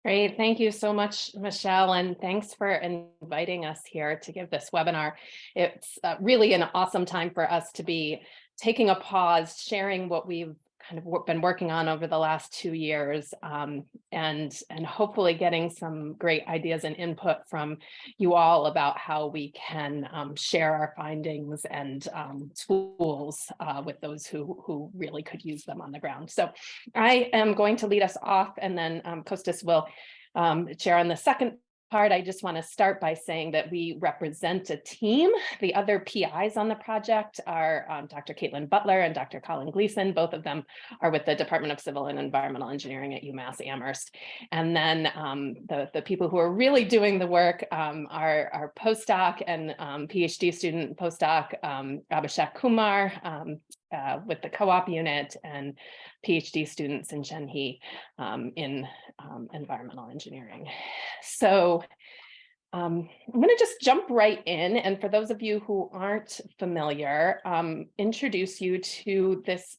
Great. Thank you so much, Michelle, and thanks for inviting us here to give this webinar. It's really an awesome time for us to be taking a pause, sharing what we've kind of been working on over the last 2 years, and hopefully getting some great ideas and input from you all about how we can share our findings and tools with those who really could use them on the ground. So I am going to lead us off, and then Kostas will share on the second part. I just want to start by saying that we represent a team. The other PIs on the project are Dr. Caitlin Butler and Dr. Colin Gleason. Both of them are with the Department of Civil and Environmental Engineering at UMass Amherst. And then the people who are really doing the work are our postdoc and PhD student postdoc, Abhishek Kumar, with the co-op unit, and PhD students in Shenhe in environmental engineering. So I'm going to just jump right in, and for those of you who aren't familiar, introduce you to this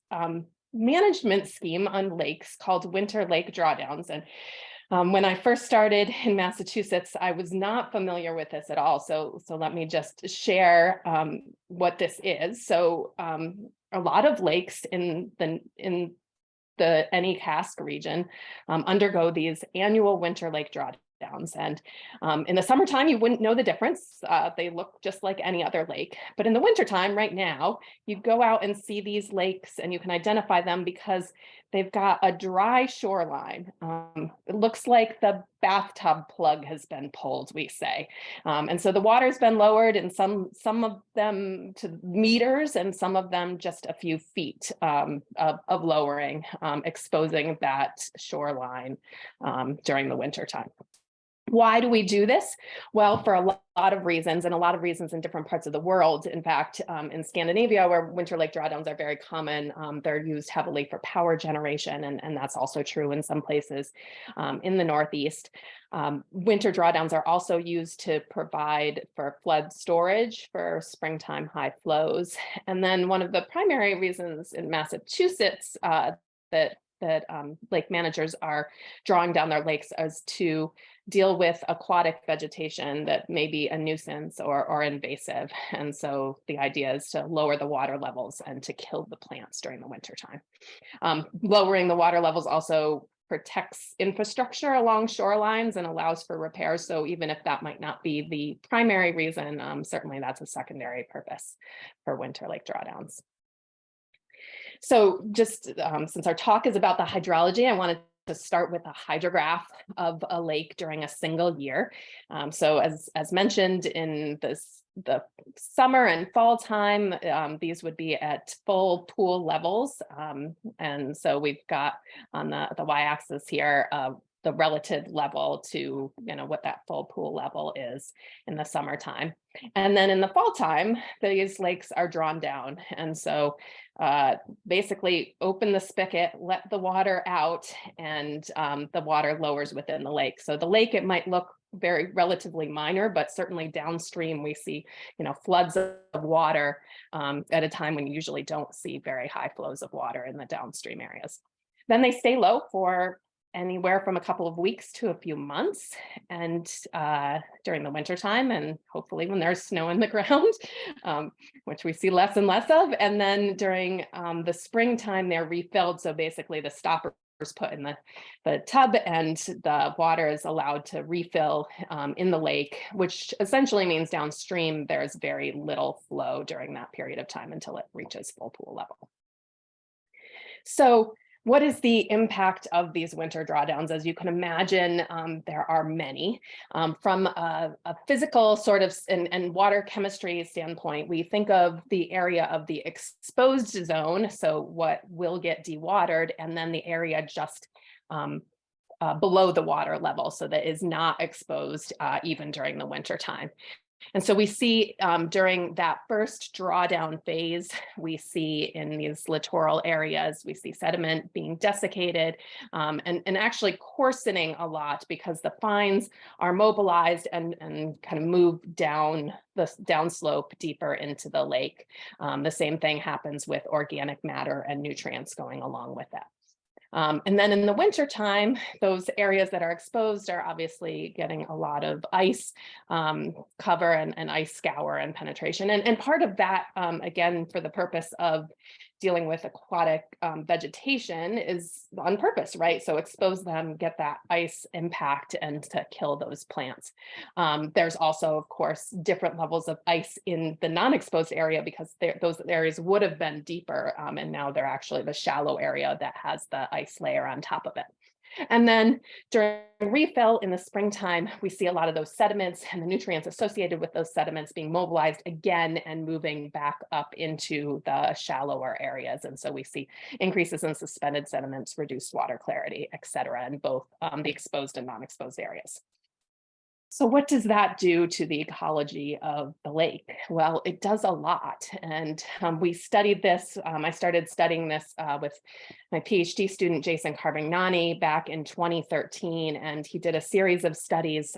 management scheme on lakes called Winter Lake Drawdowns. And when I first started in Massachusetts, I was not familiar with this at all. So let me just share what this is. So a lot of lakes in the NECASC region undergo these annual winter lake drawdowns. And in the summertime, you wouldn't know the difference. They look just like any other lake. But in the wintertime, right now, you go out and see these lakes and you can identify them because they've got a dry shoreline. It looks like the bathtub plug has been pulled, we say. And so the water's been lowered, and some of them to meters and some of them just a few feet of lowering, exposing that shoreline during the winter time. Why do we do this? Well, for a lot of reasons, and a lot of reasons in different parts of the world. In fact, in Scandinavia, where winter lake drawdowns are very common, they're used heavily for power generation, and that's also true in some places in the Northeast. Winter drawdowns are also used to provide for flood storage for springtime high flows. And then one of the primary reasons in Massachusetts that lake managers are drawing down their lakes is to deal with aquatic vegetation that may be a nuisance or invasive. And so the idea is to lower the water levels and to kill the plants during the winter time. Lowering the water levels also protects infrastructure along shorelines and allows for repairs. So even if that might not be the primary reason, certainly that's a secondary purpose for winter lake drawdowns. So just since our talk is about the hydrology, I wanted to start with a hydrograph of a lake during a single year. So as mentioned in the summer and fall time, these would be at full pool levels. And so we've got on the y-axis here, the relative level to what that full pool level is in the summertime. And then in the fall time, these lakes are drawn down. And so basically open the spigot, let the water out, and the water lowers within the lake. So the lake, it might look very relatively minor, but certainly downstream we see floods of water at a time when you usually don't see very high flows of water in the downstream areas. Then they stay low for anywhere from a couple of weeks to a few months, and during the winter time, and hopefully when there's snow in the ground, which we see less and less of. And then during the springtime, they're refilled. So basically the stopper is put in the tub, and the water is allowed to refill in the lake, which essentially means downstream there's very little flow during that period of time until it reaches full pool level. So what is the impact of these winter drawdowns? As you can imagine, there are many. From a physical sort of and water chemistry standpoint, we think of the area of the exposed zone, so what will get dewatered, and then the area just below the water level, so that is not exposed even during the winter time. And so we see during that first drawdown phase, we see in these littoral areas, we see sediment being desiccated and actually coarsening a lot because the fines are mobilized and kind of move down the downslope deeper into the lake. The same thing happens with organic matter and nutrients going along with that. And then in the wintertime, those areas that are exposed are obviously getting a lot of ice cover and ice scour and penetration. And part of that, again, for the purpose of dealing with aquatic vegetation is on purpose, right? So expose them, get that ice impact, and to kill those plants. There's also, of course, different levels of ice in the non-exposed area because those areas would have been deeper, and now they're actually the shallow area that has the ice layer on top of it. And then during refill in the springtime, we see a lot of those sediments and the nutrients associated with those sediments being mobilized again and moving back up into the shallower areas. And so we see increases in suspended sediments, reduced water clarity, et cetera, in both the exposed and non-exposed areas. So what does that do to the ecology of the lake? Well, it does a lot. And we studied this. I started studying this with my PhD student, Jason Carbignani, back in 2013. And he did a series of studies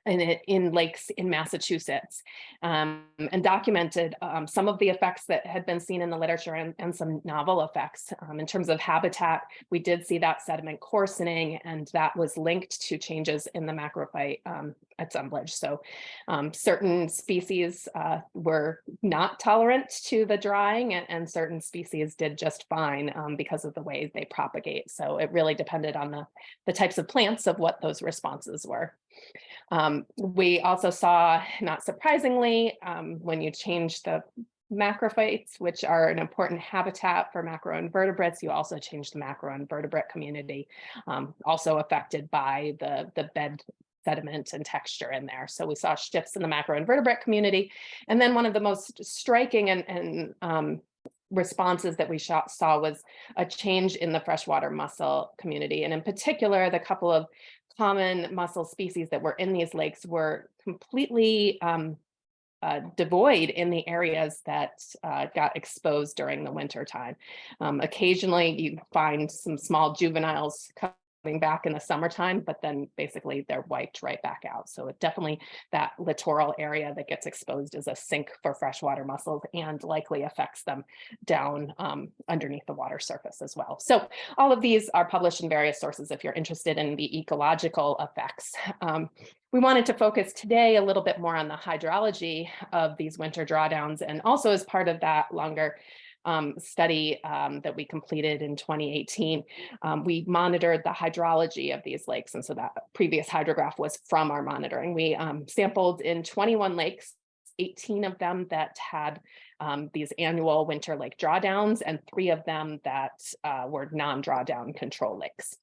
in lakes in Massachusetts, and documented some of the effects that had been seen in the literature and some novel effects. In terms of habitat, we did see that sediment coarsening, and that was linked to changes in the macrophyte assemblage. So certain species were not tolerant to the drying, and certain species did just fine because of the way they propagate. So it really depended on the types of plants of what those responses were. We also saw, not surprisingly, when you change the macrophytes, which are an important habitat for macroinvertebrates, you also change the macroinvertebrate community, also affected by the bed sediment and texture in there. So we saw shifts in the macroinvertebrate community. And then one of the most striking and responses that we saw was a change in the freshwater mussel community. And in particular, the couple of common mussel species that were in these lakes were completely devoid in the areas that got exposed during the winter time. Occasionally you find some small juveniles coming back in the summertime, but then basically they're wiped right back out. So it definitely, that littoral area that gets exposed is a sink for freshwater mussels and likely affects them down underneath the water surface as well. So all of these are published in various sources if you're interested in the ecological effects. We wanted to focus today a little bit more on the hydrology of these winter drawdowns, and also as part of that longer study that we completed in 2018, we monitored the hydrology of these lakes. And so that previous hydrograph was from our monitoring. We sampled in 21 lakes, 18 of them that had these annual winter lake drawdowns, and 3 of them that were non-drawdown control lakes.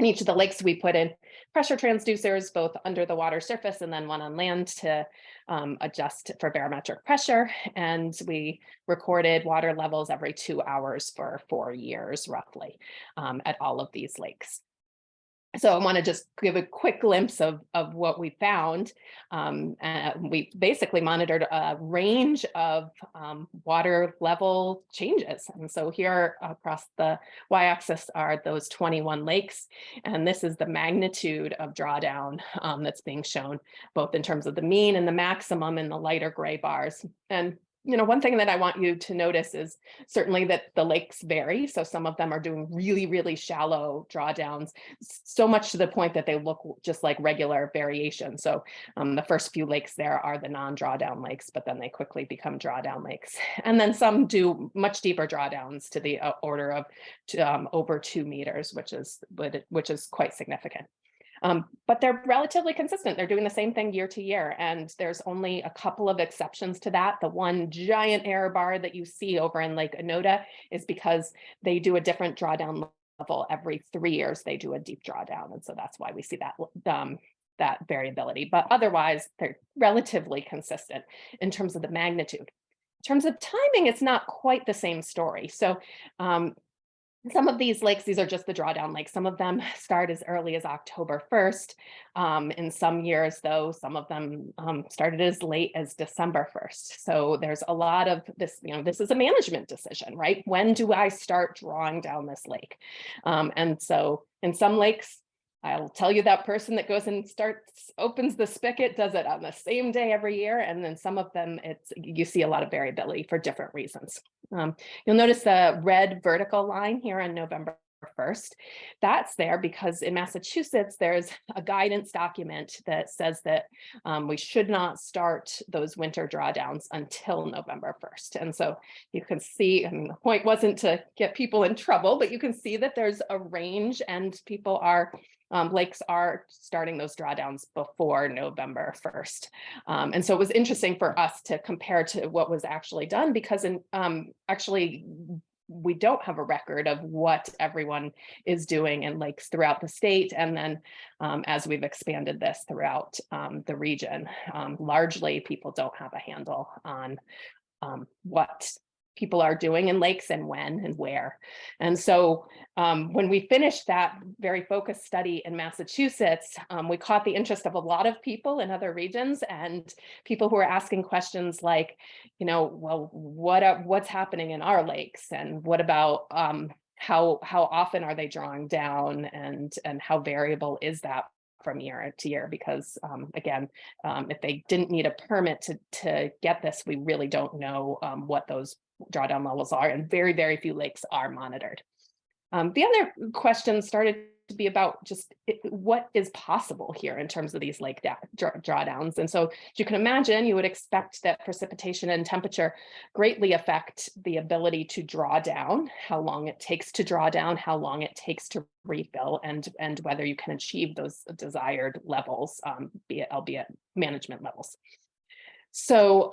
In each of the lakes, we put in pressure transducers, both under the water surface and then one on land to adjust for barometric pressure. And we recorded water levels every 2 hours for 4 years, roughly, at all of these lakes. So I want to just give a quick glimpse of what we found. We basically monitored a range of water level changes. And so here across the y-axis are those 21 lakes. And this is the magnitude of drawdown that's being shown, both in terms of the mean and the maximum in the lighter gray bars. And one thing that I want you to notice is certainly that the lakes vary. So some of them are doing really, really shallow drawdowns, so much to the point that they look just like regular variation. So the first few lakes there are the non-drawdown lakes, but then they quickly become drawdown lakes. And then some do much deeper drawdowns to the order of over 2 meters, which is quite significant. But they're relatively consistent. They're doing the same thing year to year. And there's only a couple of exceptions to that. The one giant error bar that you see over in Lake Onoda is because they do a different drawdown level every 3 years. They do a deep drawdown. And so that's why we see that variability. But otherwise, they're relatively consistent in terms of the magnitude. In terms of timing, it's not quite the same story. So some of these lakes, these are just the drawdown lakes. Some of them start as early as October 1st. In some years, though, some of them started as late as December 1st. So there's a lot of this, this is a management decision, right? When do I start drawing down this lake? And so in some lakes, I'll tell you that person that goes and opens the spigot does it on the same day every year. And then some of them, you see a lot of variability for different reasons. You'll notice the red vertical line here on November 1st. That's there because in Massachusetts, there's a guidance document that says that we should not start those winter drawdowns until November 1st. And so you can see, I mean, the point wasn't to get people in trouble, but you can see that there's a range and people are lakes are starting those drawdowns before November 1st. And so it was interesting for us to compare to what was actually done because actually we don't have a record of what everyone is doing in lakes throughout the state. And then as we've expanded this throughout the region, largely people don't have a handle on what people are doing in lakes and when and where. And so when we finished that very focused study in Massachusetts, we caught the interest of a lot of people in other regions and people who are asking questions like, you know, well, what's happening in our lakes? And what about how often are they drawing down and how variable is that from year to year? Because again, if they didn't need a permit to get this, we really don't know what those drawdown levels are, and very, very few lakes are monitored. The other question started to be about just what is possible here in terms of these lake drawdowns. And so as you can imagine, you would expect that precipitation and temperature greatly affect the ability to draw down, how long it takes to draw down, how long it takes to refill, and whether you can achieve those desired levels, albeit management levels. So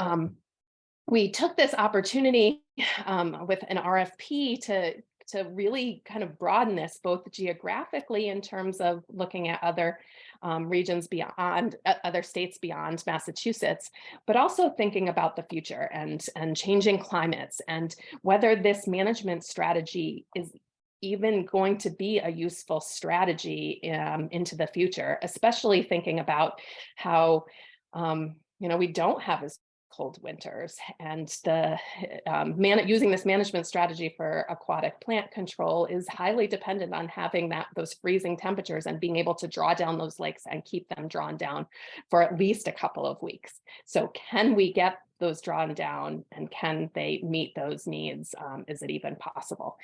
we took this opportunity with an RFP to really kind of broaden this both geographically in terms of looking at other regions beyond, other states beyond Massachusetts, but also thinking about the future and changing climates and whether this management strategy is even going to be a useful strategy into the future, especially thinking about how, you know, we don't have as cold winters, and the using this management strategy for aquatic plant control is highly dependent on having those freezing temperatures and being able to draw down those lakes and keep them drawn down for at least a couple of weeks. So can we get those drawn down and can they meet those needs? Is it even possible?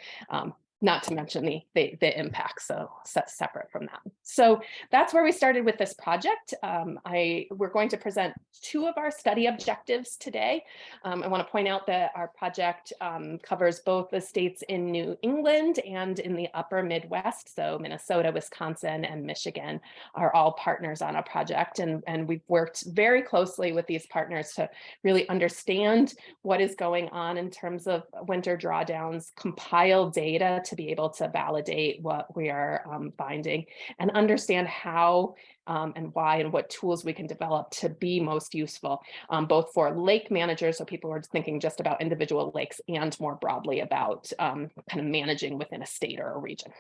Not to mention the impacts, so separate from that. So that's where we started with this project. We're going to present 2 of our study objectives today. I want to point out that our project covers both the states in New England and in the upper Midwest. So Minnesota, Wisconsin, and Michigan are all partners on a project. And we've worked very closely with these partners to really understand what is going on in terms of winter drawdowns, compile data to be able to validate what we are finding and understand how and why and what tools we can develop to be most useful, both for lake managers, so people are thinking just about individual lakes, and more broadly about kind of managing within a state or a region.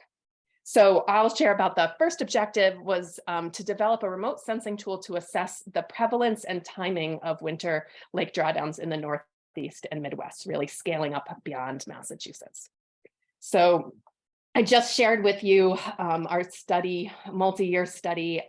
So I'll share about the first objective was to develop a remote sensing tool to assess the prevalence and timing of winter lake drawdowns in the Northeast and Midwest, really scaling up beyond Massachusetts. So I just shared with you our study, multi-year study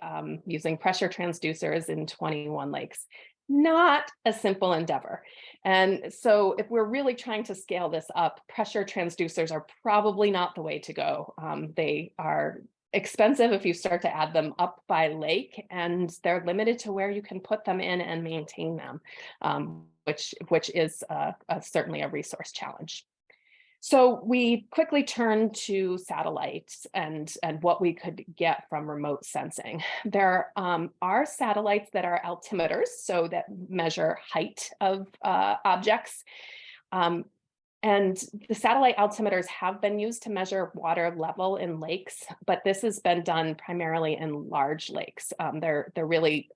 using pressure transducers in 21 lakes. Not a simple endeavor. And so if we're really trying to scale this up, pressure transducers are probably not the way to go. They are expensive if you start to add them up by lake, and they're limited to where you can put them in and maintain them, which is certainly a resource challenge. So we quickly turned to satellites and what we could get from remote sensing. There are satellites that are altimeters, so that measure height of objects. And the satellite altimeters have been used to measure water level in lakes, but this has been done primarily in large lakes. They're really,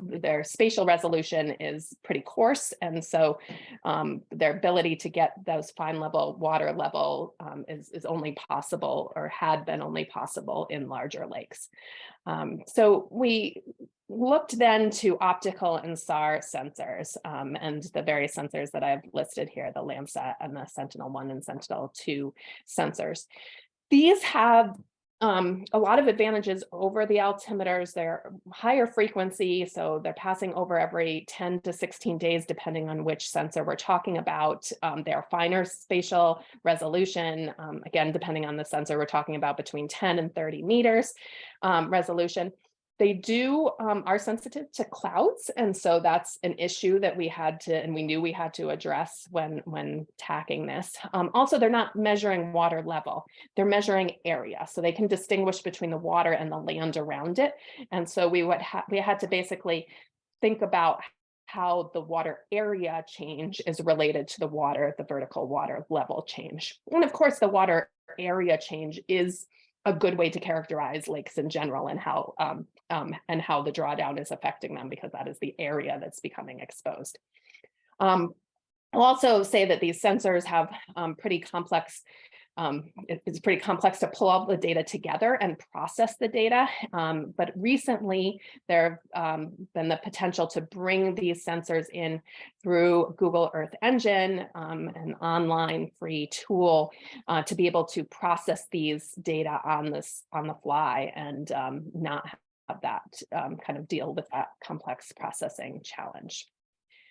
their spatial resolution is pretty coarse, and so their ability to get those fine level water level is only possible, or had been only possible, in larger lakes. So we looked then to optical and SAR sensors, and the various sensors that I've listed here, the Landsat and the Sentinel-1 and Sentinel-2 sensors. These have a lot of advantages over the altimeters. They're higher frequency, so they're passing over every 10 to 16 days, depending on which sensor we're talking about. They're finer spatial resolution, again, depending on the sensor, we're talking about between 10 and 30 meters resolution. They are sensitive to clouds, and so that's an issue that we had to, and we knew we had to address when tacking this. Also, they're not measuring water level, they're measuring area, so they can distinguish between the water and the land around it. And so we had to basically think about how the water area change is related to the vertical water level change. And of course, the water area change is a good way to characterize lakes in general, and how the drawdown is affecting them, because that is the area that's becoming exposed. I'll also say that these sensors have pretty complex. It's pretty complex to pull all the data together and process the data. But recently, there have been the potential to bring these sensors in through Google Earth Engine, an online free tool, to be able to process these data on the fly, and not have that kind of deal with that complex processing challenge.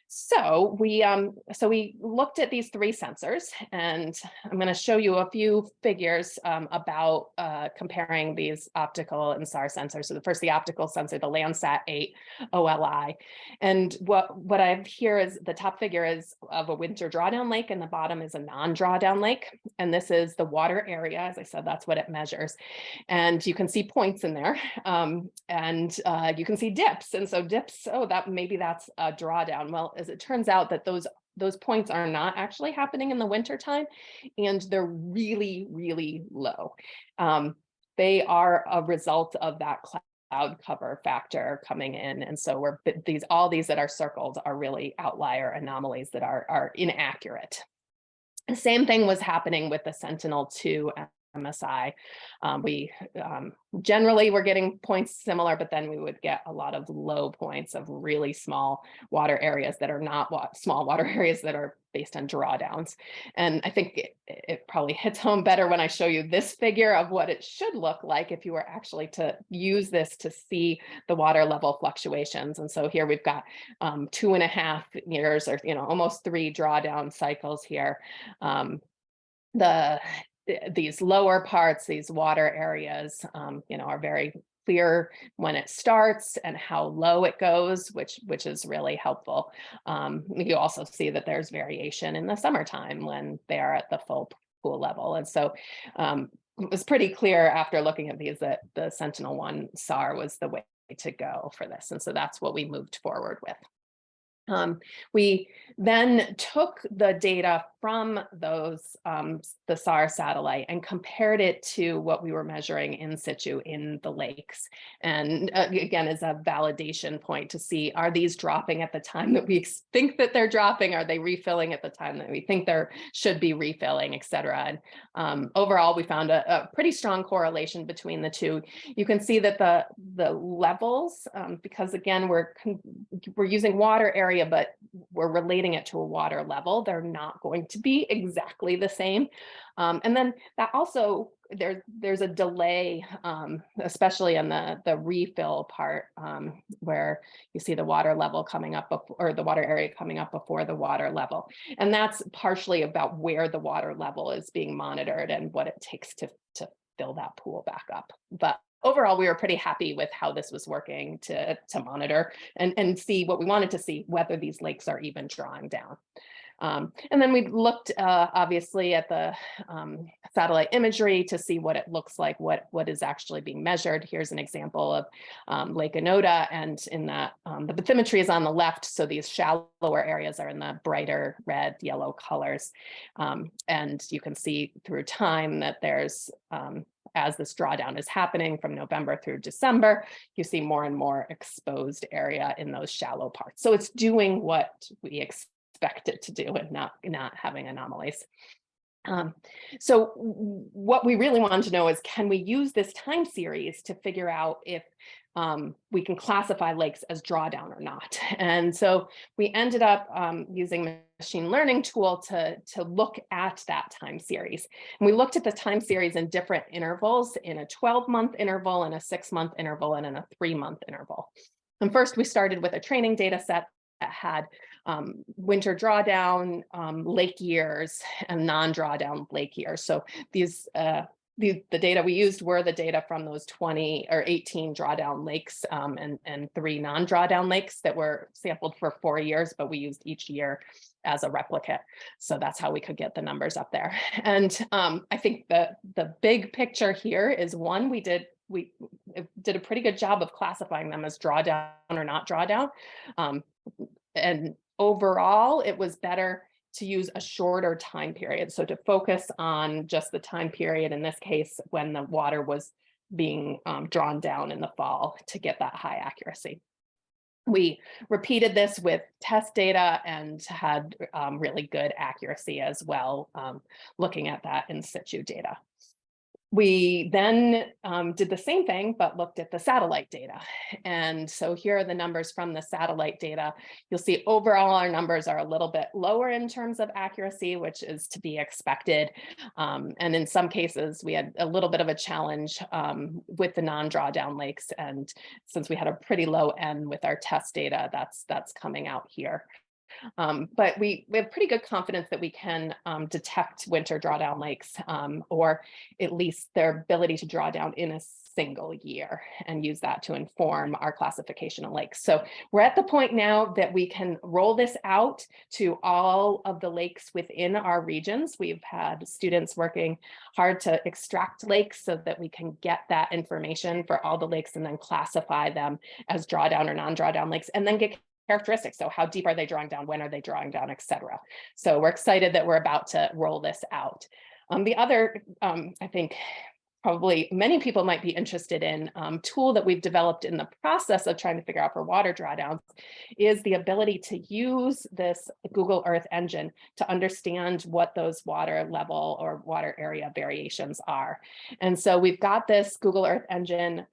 So we looked at these three sensors, and I'm going to show you a few figures about comparing these optical and SAR sensors. So the optical sensor, the Landsat 8 OLI, and what I have here is the top figure is of a winter drawdown lake, and the bottom is a non-drawdown lake, and this is the water area. As I said, that's what it measures, and you can see points in there, and you can see dips, and so dips. Oh, maybe that's a drawdown. Well, as it turns out, that those points are not actually happening in the wintertime, and they're really, really low. They are a result of that cloud cover factor coming in. And so all these that are circled are really outlier anomalies that are inaccurate. The same thing was happening with the Sentinel-2 MSI. We generally were getting points similar, but then we would get a lot of low points of really small water areas that are not small water areas that are based on drawdowns. And I think it probably hits home better when I show you this figure of what it should look like if you were actually to use this to see the water level fluctuations. And so here we've got 2.5 years, or almost 3 drawdown cycles here. These lower parts, these water areas, are very clear when it starts and how low it goes, which is really helpful. You also see that there's variation in the summertime when they are at the full pool level. And so it was pretty clear after looking at these that the Sentinel-1 SAR was the way to go for this. And so that's what we moved forward with. We then took the data from those, the SAR satellite, and compared it to what we were measuring in situ in the lakes. And again, as a validation point to see, are these dropping at the time that we think that they're dropping? Are they refilling at the time that we think there should be refilling, et cetera? And overall, we found a pretty strong correlation between the two. You can see that the levels, because again, we're using water area, but we're relating it to a water level. They're not going to be exactly the same. And then that also, there's a delay, especially on the refill part, where you see the water level coming up, or the water area coming up before the water level. And that's partially about where the water level is being monitored and what it takes to fill that pool back up. But overall, we were pretty happy with how this was working to monitor and see what we wanted to see, whether these lakes are even drawing down. And then we looked obviously at the satellite imagery to see what it looks like, what is actually being measured. Here's an example of Lake Onoda, and in that the bathymetry is on the left, so these shallower areas are in the brighter red, yellow colors. And you can see through time that there's as this drawdown is happening from November through December, you see more and more exposed area in those shallow parts. So it's doing what we expect it to do and not having anomalies. So what we really wanted to know is, can we use this time series to figure out if we can classify lakes as drawdown or not? And so we ended up using a machine learning tool to look at that time series. And we looked at the time series in different intervals, in a 12-month interval, in a 6-month interval, and in a 3-month interval. And first we started with a training data set that had winter drawdown lake years and non-drawdown lake years. So these the data we used were the data from those 20 or 18 drawdown lakes and 3 non-drawdown lakes that were sampled for 4 years, but we used each year as a replicate. So that's how we could get the numbers up there. And I think the big picture here is, one, we did a pretty good job of classifying them as drawdown or not drawdown. And overall, it was better to use a shorter time period. So to focus on just the time period, in this case, when the water was being drawn down in the fall, to get that high accuracy. We repeated this with test data and had really good accuracy as well, looking at that in situ data. We then did the same thing, but looked at the satellite data. And so here are the numbers from the satellite data. You'll see overall our numbers are a little bit lower in terms of accuracy, which is to be expected. And in some cases, we had a little bit of a challenge with the non-drawdown lakes. And since we had a pretty low N with our test data, that's coming out here. But we have pretty good confidence that we can detect winter drawdown lakes, or at least their ability to draw down in a single year, and use that to inform our classification of lakes. So we're at the point now that we can roll this out to all of the lakes within our regions. We've had students working hard to extract lakes so that we can get that information for all the lakes and then classify them as drawdown or non-drawdown lakes, and then get characteristics. So how deep are they drawing down? When are they drawing down, et cetera. So we're excited that we're about to roll this out. The other, I think, probably many people might be interested in tool that we've developed in the process of trying to figure out for water drawdowns, is the ability to use this Google Earth engine to understand what those water level or water area variations are. And so we've got this Google Earth engine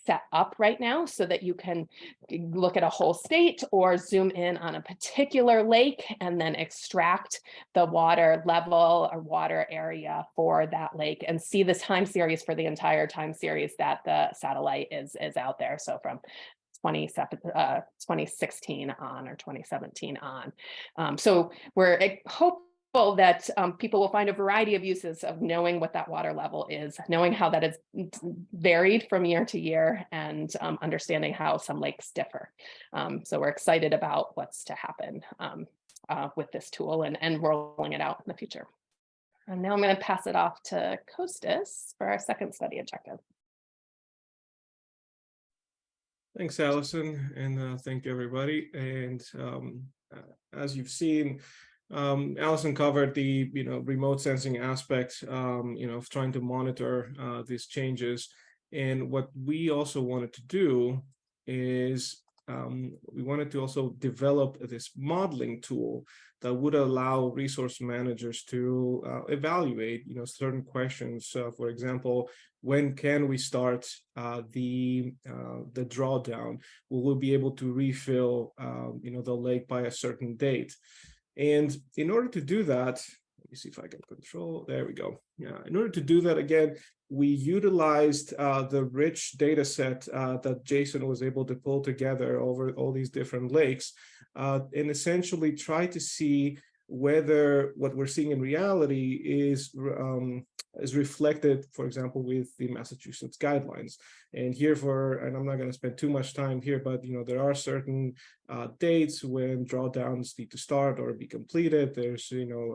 set up right now so that you can look at a whole state or zoom in on a particular lake and then extract the water level or water area for that lake and see the time series for the entire time series that the satellite is out there. So from 2016 on, or 2017 on. So we're hopeful that people will find a variety of uses of knowing what that water level is, knowing how that is varied from year to year, and understanding how some lakes differ. So we're excited about what's to happen with this tool and rolling it out in the future. And now I'm going to pass it off to Kostas for our second study objective. Thanks, Allison, and thank you, everybody. And as you've seen, Allison covered the remote sensing aspect, of trying to monitor these changes. And what we also wanted to do is we wanted to also develop this modeling tool that would allow resource managers to evaluate, certain questions. For example, when can we start the drawdown? Will we be able to refill, the lake by a certain date? And in order to do that, let me see if I can control. There we go. Yeah. In order to do that, again, we utilized the rich data set that Jason was able to pull together over all these different lakes, and essentially try to see whether what we're seeing in reality is reflected, for example, with the Massachusetts guidelines. And here and I'm not going to spend too much time here, but there are certain dates when drawdowns need to start or be completed. There's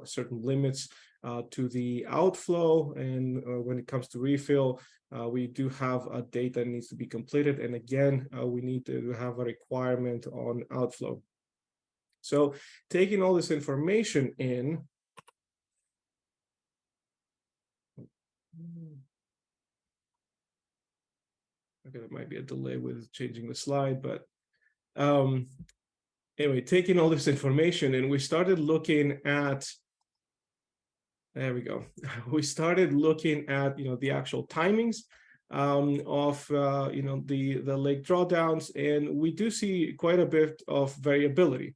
certain limits to the outflow, and when it comes to refill, we do have a date that needs to be completed, and again, we need to have a requirement on outflow. So taking all this information in, okay, there might be a delay with changing the slide, but anyway, taking all this information, and we started looking at There we go. We started looking at the actual timings of the lake drawdowns, and we do see quite a bit of variability.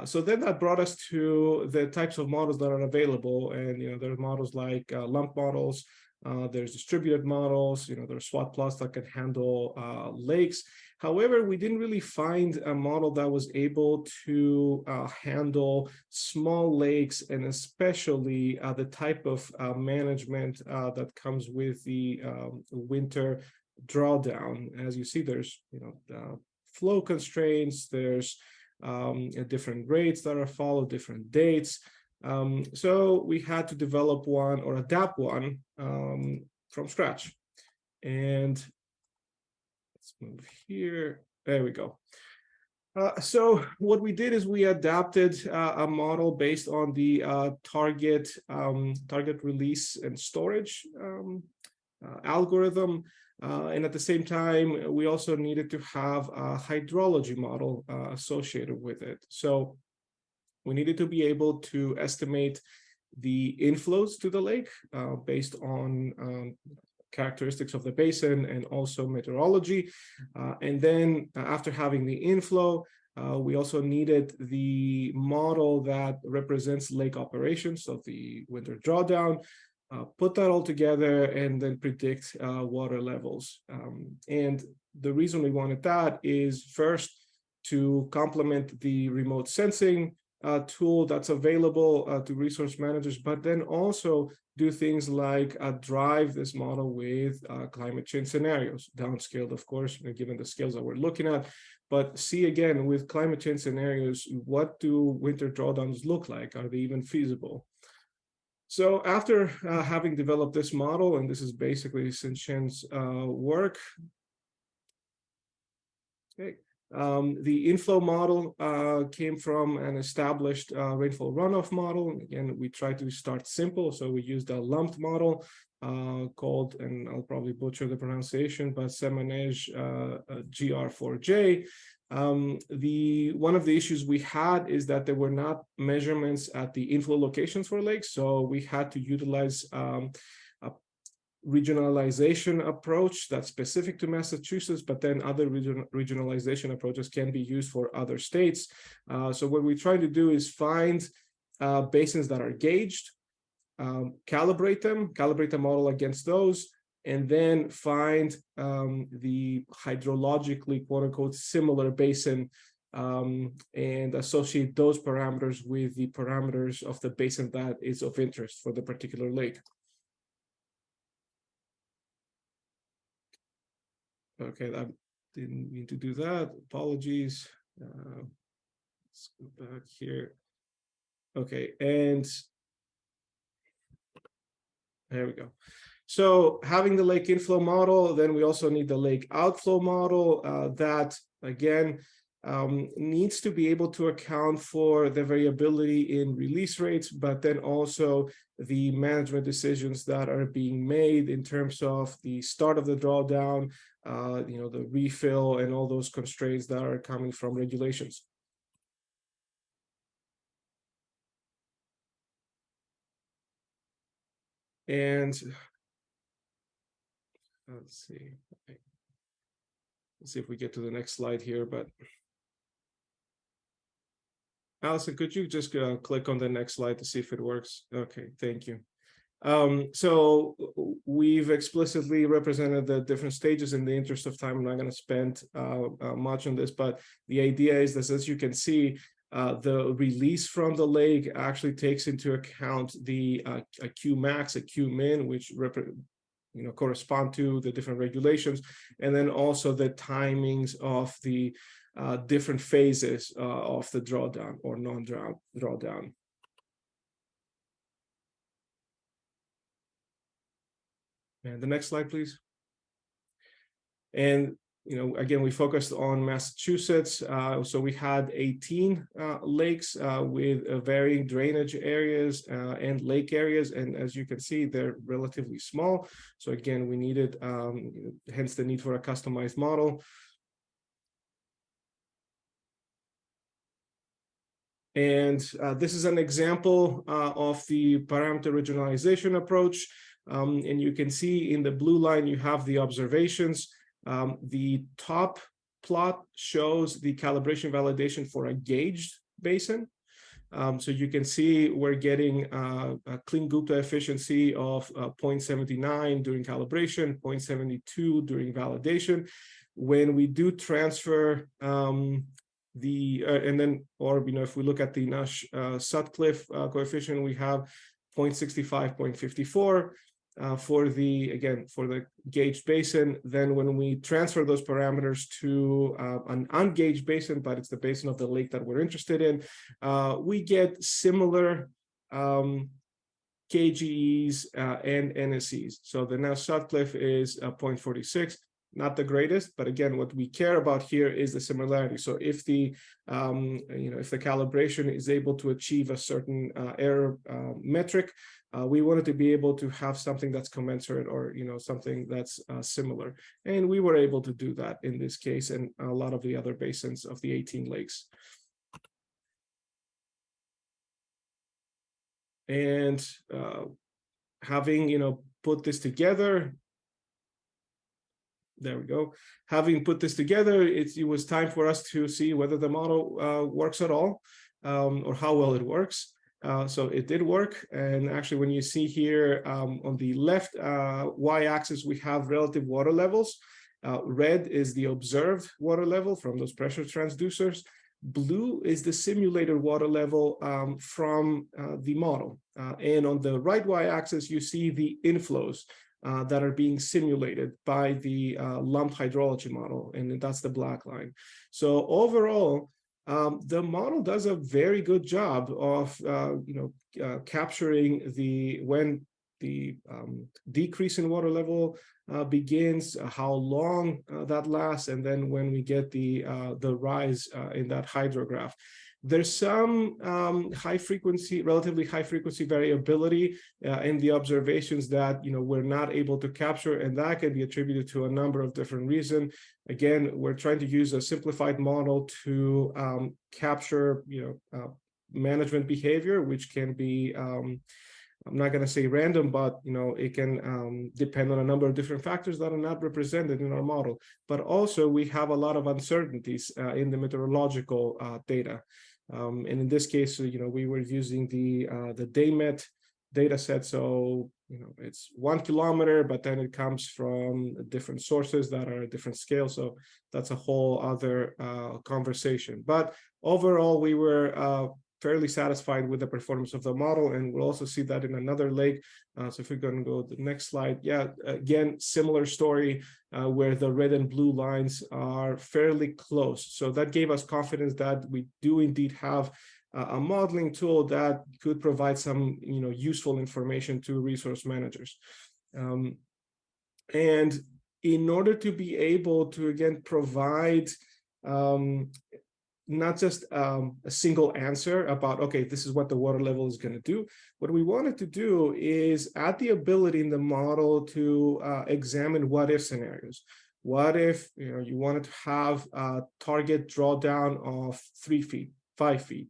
So then that brought us to the types of models that are available, and there are models like lump models. There's distributed models. There's SWOT plots that can handle lakes. However, we didn't really find a model that was able to handle small lakes, and especially the type of management that comes with the winter drawdown. As you see, there's flow constraints. There's different rates that are followed, different dates. So we had to develop one or adapt one from scratch. And let's move here. There we go. So what we did is we adapted a model based on the target release and storage algorithm. And at the same time, we also needed to have a hydrology model associated with it. So we needed to be able to estimate the inflows to the lake based on characteristics of the basin and also meteorology. And then after having the inflow, we also needed the model that represents lake operations, so the winter drawdown, put that all together and then predict water levels. And the reason we wanted that is first to complement the remote sensing tool that's available to resource managers, but then also do things like drive this model with climate change scenarios, downscaled, of course, given the scales that we're looking at. But see again, with climate change scenarios, what do winter drawdowns look like? Are they even feasible? So after having developed this model, and this is basically Sinchen's work, okay, the inflow model came from an established rainfall runoff model. Again, we tried to start simple, so we used a lumped model called, and I'll probably butcher the pronunciation, but Semenej GR4J. One of the issues we had is that there were not measurements at the inflow locations for lakes, so we had to utilize a regionalization approach that's specific to Massachusetts, but then other regionalization approaches can be used for other states. So what we try to do is find basins that are gauged, calibrate the model against those, and then find the hydrologically, quote unquote, similar basin and associate those parameters with the parameters of the basin that is of interest for the particular lake. Okay, I didn't mean to do that. Apologies. Let's go back here. Okay, and there we go. So having the lake inflow model, then we also need the lake outflow model that, again, needs to be able to account for the variability in release rates, but then also the management decisions that are being made in terms of the start of the drawdown, the refill, and all those constraints that are coming from regulations. And let's see. Let's see if we get to the next slide here, but Allison, could you just click on the next slide to see if it works? Okay, thank you. So we've explicitly represented the different stages. In the interest of time, I'm not going to spend much on this, but the idea is that, as you can see, the release from the lake actually takes into account the a Q max, a Q min, which correspond to the different regulations, and then also the timings of the different phases of the drawdown or non-drawdown. And the next slide, please. And again, we focused on Massachusetts. So we had 18 lakes with varying drainage areas and lake areas. And as you can see, they're relatively small. So again, we needed, hence the need for a customized model. And this is an example of the parameter regionalization approach. And you can see in the blue line, you have the observations. The top plot shows the calibration validation for a gauged basin. So you can see we're getting a clean Gupta efficiency of 0.79 during calibration, 0.72 during validation. When we do transfer and then, or if we look at the Nash Sutcliffe coefficient, we have 0.65, 0.54 for the gauged basin. Then when we transfer those parameters to an ungauged basin, but it's the basin of the lake that we're interested in, we get similar KGEs and NSEs. So the Nash Sutcliffe is 0.46. Not the greatest, but again, what we care about here is the similarity. So if the if the calibration is able to achieve a certain error metric, we wanted to be able to have something that's commensurate, or something that's similar, and we were able to do that in this case and a lot of the other basins of the 18 lakes. And having put this together. There we go. Having put this together, it was time for us to see whether the model works at all, or how well it works. So it did work. And actually, when you see here on the left y-axis, we have relative water levels. Red is the observed water level from those pressure transducers. Blue is the simulated water level from the model. And on the right y-axis, you see the inflows that are being simulated by the lumped hydrology model, and that's the black line. So overall, the model does a very good job of capturing when the decrease in water level begins, how long that lasts, and then when we get the rise in that hydrograph. There's some relatively high frequency variability in the observations that we're not able to capture, and that can be attributed to a number of different reasons. Again, we're trying to use a simplified model to capture management behavior, which can be I'm not going to say random, but it can depend on a number of different factors that are not represented in our model. But also we have a lot of uncertainties in the meteorological data. And in this case, we were using the DayMet data set. So, it's 1 kilometer, but then it comes from different sources that are a different scale. So that's a whole other conversation. But overall, we were fairly satisfied with the performance of the model, and we'll also see that in another lake. So if we're going to go to the next slide, again, similar story where the red and blue lines are fairly close. So that gave us confidence that we do indeed have a modeling tool that could provide some useful information to resource managers. And in order to be able to again provide not just a single answer about, okay, this is what the water level is going to do. What we wanted to do is add the ability in the model to examine what if scenarios. What if you wanted to have a target drawdown of 3 feet, 5 feet?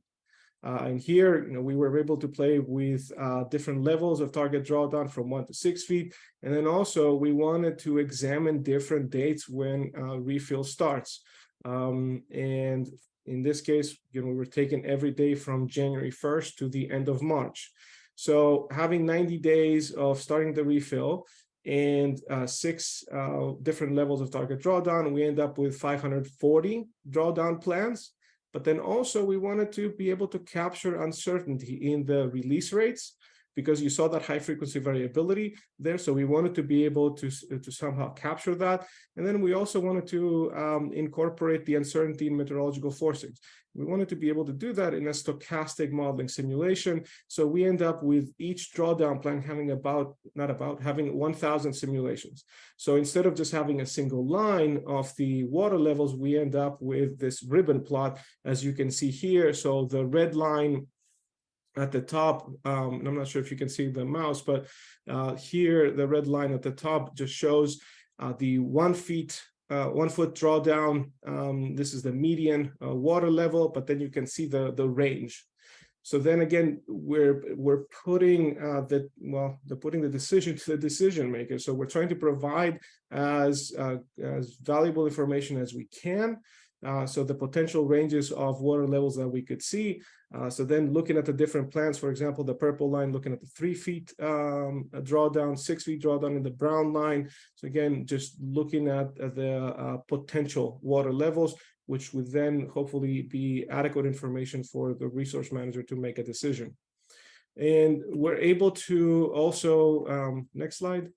And here, we were able to play with different levels of target drawdown from 1 to 6 feet. And then also we wanted to examine different dates when refill starts. And in this case, we were taking every day from January 1st to the end of March. So having 90 days of starting the refill and 6 different levels of target drawdown, we end up with 540 drawdown plans. But then also we wanted to be able to capture uncertainty in the release rates, because you saw that high frequency variability there. So we wanted to be able to somehow capture that. And then we also wanted to incorporate the uncertainty in meteorological forcings. We wanted to be able to do that in a stochastic modeling simulation. So we end up with each drawdown plan having having 1,000 simulations. So instead of just having a single line of the water levels, we end up with this ribbon plot, as you can see here. So the red line at the top, and I'm not sure if you can see the mouse, but here the red line at the top just shows the 1 foot drawdown. This is the median water level, but then you can see the range. So then again, we're putting putting the decision to the decision maker. So we're trying to provide as valuable information as we can. So the potential ranges of water levels that we could see. So then looking at the different plants, for example, the purple line looking at the 3 feet drawdown, 6 feet drawdown in the brown line. So again, just looking at the potential water levels, which would then hopefully be adequate information for the resource manager to make a decision. And we're able to also, next slide.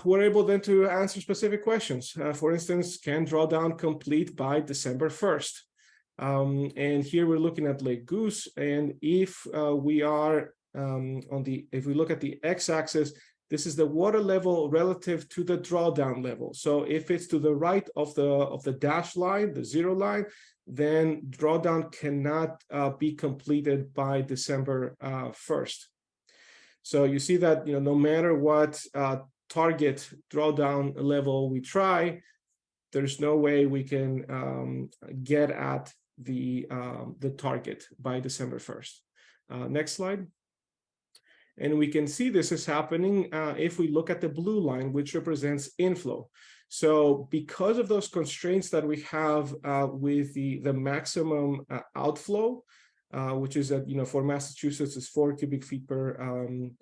We're able then to answer specific questions. For instance, can drawdown complete by December 1st? And here we're looking at Lake Goose. And if we are if we look at the x-axis, this is the water level relative to the drawdown level. So if it's to the right of the dash line, the 0 line, then drawdown cannot be completed by December 1st. So you see that no matter what target drawdown level we try, there's no way we can get at the target by December 1st. Next slide. And we can see this is happening if we look at the blue line, which represents inflow. So because of those constraints that we have with the maximum outflow, which is that, for Massachusetts is 4 cubic feet per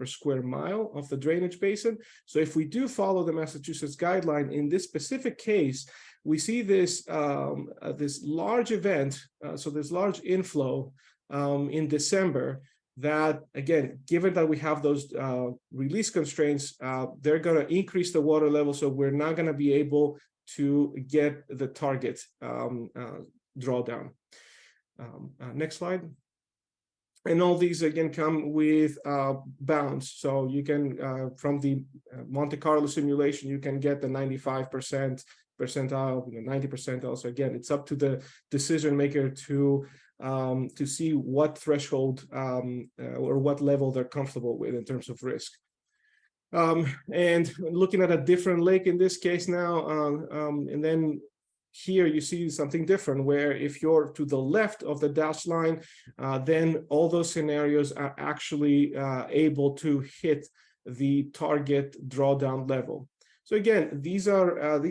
square mile of the drainage basin. So if we do follow the Massachusetts guideline, in this specific case, we see this, this large event, so this large inflow in December, that again, given that we have those release constraints, they're going to increase the water level, so we're not going to be able to get the target drawdown. Next slide. And all these again come with bounds. So you can, from the Monte Carlo simulation, you can get the 95% percentile, 90 percentile. So again, it's up to the decision maker to see what threshold or what level they're comfortable with in terms of risk. And looking at a different lake in this case now, and then here you see something different, where if you're to the left of the dashed line, then all those scenarios are actually able to hit the target drawdown level. So again, these are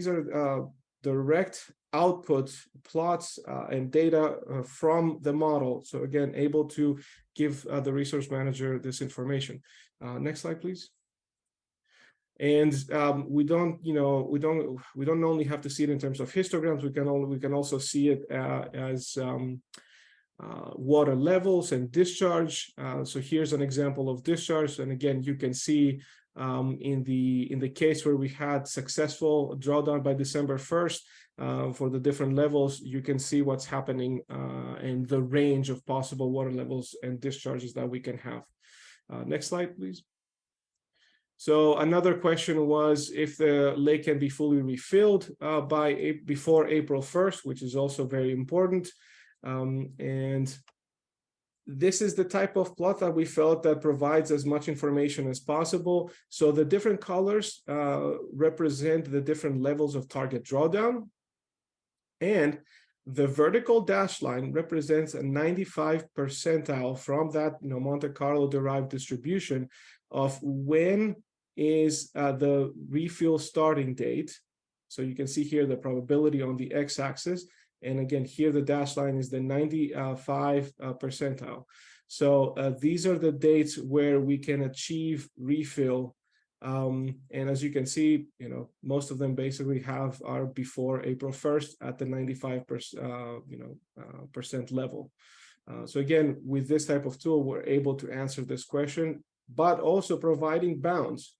direct output plots and data from the model. So again, able to give the resource manager this information. Next slide, please. And we don't only have to see it in terms of histograms. We can also see it as water levels and discharge. So here's an example of discharge, and again, you can see in the case where we had successful drawdown by December 1st for the different levels, you can see what's happening in the range of possible water levels and discharges that we can have. Next slide, please. So another question was if the lake can be fully refilled before April 1st, which is also very important. And this is the type of plot that we felt that provides as much information as possible. So the different colors represent the different levels of target drawdown. And the vertical dashed line represents a 95 percentile from that Monte Carlo derived distribution of when is the refill starting date. So you can see here the probability on the x-axis. And again, here the dashed line is the 95 percentile. So these are the dates where we can achieve refill. And as you can see, most of them basically are before April 1st at the 95% level. So again, with this type of tool, we're able to answer this question, but also providing bounds.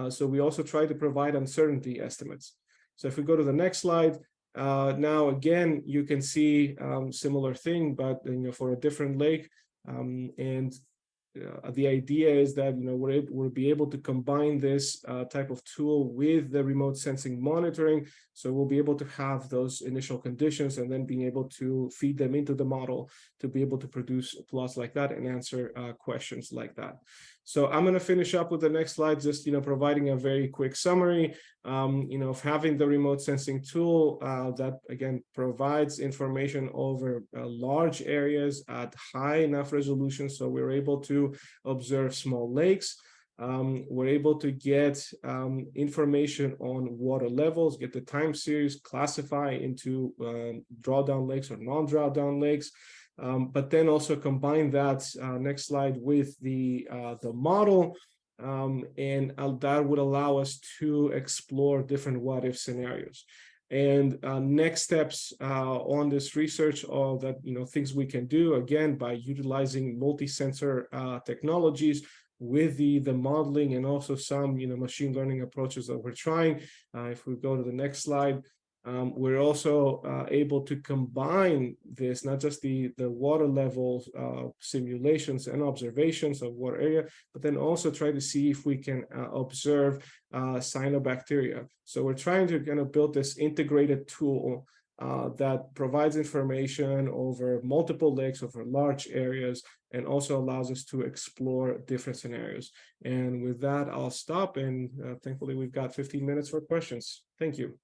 So we also try to provide uncertainty estimates. So if we go to the next slide, now again, you can see similar thing, but for a different lake. And the idea is that we'll be able to combine this type of tool with the remote sensing monitoring. So we'll be able to have those initial conditions and then being able to feed them into the model to be able to produce plots like that and answer questions like that. So I'm going to finish up with the next slide, just providing a very quick summary, of having the remote sensing tool that again provides information over large areas at high enough resolution, so we're able to observe small lakes. We're able to get information on water levels, get the time series, classify into drawdown lakes or non-drawdown lakes. But then also combine that next slide with the model, and that would allow us to explore different what-if scenarios. And next steps on this research are that things we can do again by utilizing multi-sensor technologies with the modeling and also some machine learning approaches that we're trying. If we go to the next slide. We're also able to combine this, not just the water levels simulations and observations of water area, but then also try to see if we can observe cyanobacteria. So we're trying to kind of build this integrated tool that provides information over multiple lakes, over large areas, and also allows us to explore different scenarios. And with that, I'll stop, and thankfully we've got 15 minutes for questions. Thank you.